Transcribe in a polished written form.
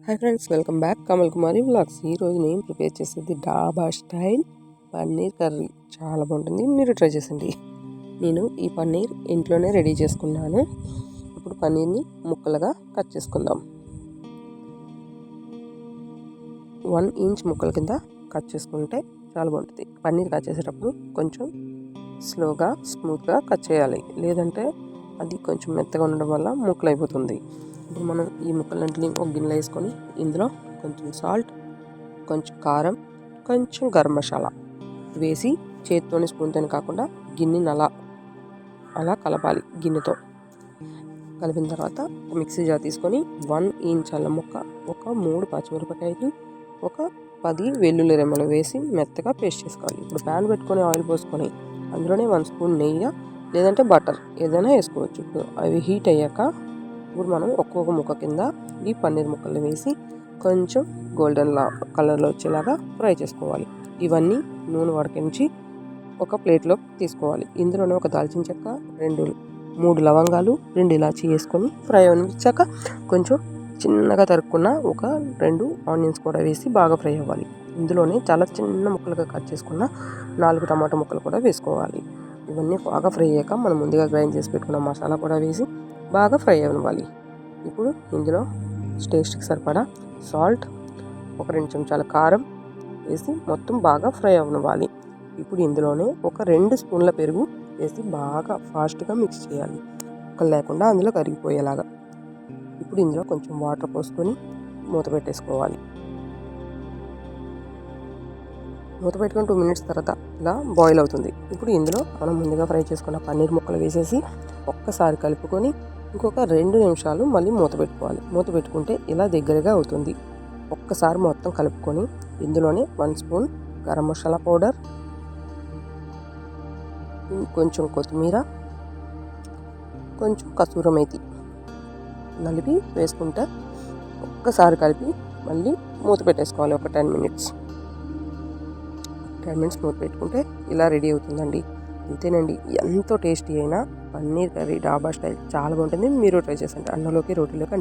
Hi friends, welcome back Kamal Kumari vlogs. ఈరోజు నేను prepare చేసేది డాబా స్టైల్ పన్నీర్ కర్రీ. చాలా బాగుంటుంది, మీరు ట్రై చేసండి. నేను ఈ పన్నీర్ ఇంట్లోనే రెడీ చేసుకున్నాను. ఇప్పుడు పన్నీర్ని ముక్కలుగా కట్ చేసుకుందాం. 1 ఇంచ్ ముక్కల కింద కట్ చేసుకుంటే చాలా బాగుంటుంది. పన్నీర్ కట్ చేసేటప్పుడు కొంచెం స్లోగా స్మూత్గా కట్ చేయాలి, లేదంటే అది కొంచెం మెత్తగా ఉండడం వల్ల ముక్కలు అయిపోతుంది. ఇప్పుడు మనం ఈ ముక్కలన్నింటినీ ఒక గిన్నెలో వేసుకొని ఇందులో కొంచెం సాల్ట్, కొంచెం కారం, కొంచెం గరం మసాలా వేసి చేతితోని స్పూన్తో కాకుండా గిన్నెని అలా కలపాలి. గిన్నెతో కలిపిన తర్వాత మిక్సీ జార్ తీసుకొని 1 ఇంచ్ అల్లం ముక్క, ఒక 3 పచ్చిమిరపకాయలు, ఒక 10 వెల్లుల్లి రెమ్మలు వేసి మెత్తగా పేస్ట్ చేసుకోవాలి. ఇప్పుడు ప్యాన్ పెట్టుకొని ఆయిల్ పోసుకొని అందులోనే 1 స్పూన్ నెయ్యి లేదంటే బటర్ ఏదైనా వేసుకోవచ్చు. ఇప్పుడు అవి హీట్ అయ్యాక ఇప్పుడు మనం ఒక్కొక్క ముక్క కింద ఈ పన్నీర్ ముక్కలు వేసి కొంచెం గోల్డెన్ కలర్లో వచ్చేలాగా ఫ్రై చేసుకోవాలి. ఇవన్నీ నూనె వడకించి ఒక ప్లేట్లో తీసుకోవాలి. ఇందులోనే ఒక దాల్చిన చెక్క, 3 లవంగాలు, 2 ఇలాచీ వేసుకొని ఫ్రై అనిపించాక కొంచెం చిన్నగా తరుక్కున్న ఒక 2 ఆనియన్స్ కూడా వేసి బాగా ఫ్రై అవ్వాలి. ఇందులోనే చాలా చిన్న ముక్కలుగా కట్ చేసుకున్న 4 టమాటా ముక్కలు కూడా వేసుకోవాలి. ఇవన్నీ బాగా ఫ్రై అయ్యాక మనం ముందుగా గ్రైండ్ చేసి పెట్టుకున్న మసాలా కూడా వేసి బాగా ఫ్రై అవ్వాలి. ఇప్పుడు ఇందులో టేస్ట్కి సరిపడా సాల్ట్, ఒక 2 చెంచాల కారం వేసి మొత్తం బాగా ఫ్రై అవ్వాలి. ఇప్పుడు ఇందులోనే ఒక 2 స్పూన్ల పెరుగు వేసి బాగా ఫాస్ట్గా మిక్స్ చేయాలి, ముక్కలు లేకుండా అందులో కరిగిపోయేలాగా. ఇప్పుడు ఇందులో కొంచెం వాటర్ పోసుకొని మూత పెట్టేసుకోవాలి. మూత పెట్టుకొని 2 మినిట్స్ తర్వాత ఇలా బాయిల్ అవుతుంది. ఇప్పుడు ఇందులో మనం ముందుగా ఫ్రై చేసుకున్న పన్నీర్ ముక్కలు వేసేసి ఒక్కసారి కలుపుకొని ఇంకొక 2 నిమిషాలు మళ్ళీ మూత పెట్టుకోవాలి. మూత పెట్టుకుంటే ఇలా దగ్గరగా అవుతుంది. ఒక్కసారి మొత్తం కలుపుకొని ఇందులోనే 1 స్పూన్ గరం మసాలా పౌడర్, కొంచెం కొత్తిమీర, కొంచెం కసూరి మేతి నలిపి వేసుకుంటే ఒక్కసారి కలిపి మళ్ళీ మూత పెట్టేసుకోవాలి. ఒక 10 మినిట్స్ మూత పెట్టుకుంటే ఇలా రెడీ అవుతుందండి. అంతేనండి, ఎంతో టేస్టీ అయిన పన్నీర్ కర్రీ డాబా స్టైల్ చాలా బాగుంటుంది. మీరు ట్రై చేసండి. అన్నంలోకి, రోటీలోకి,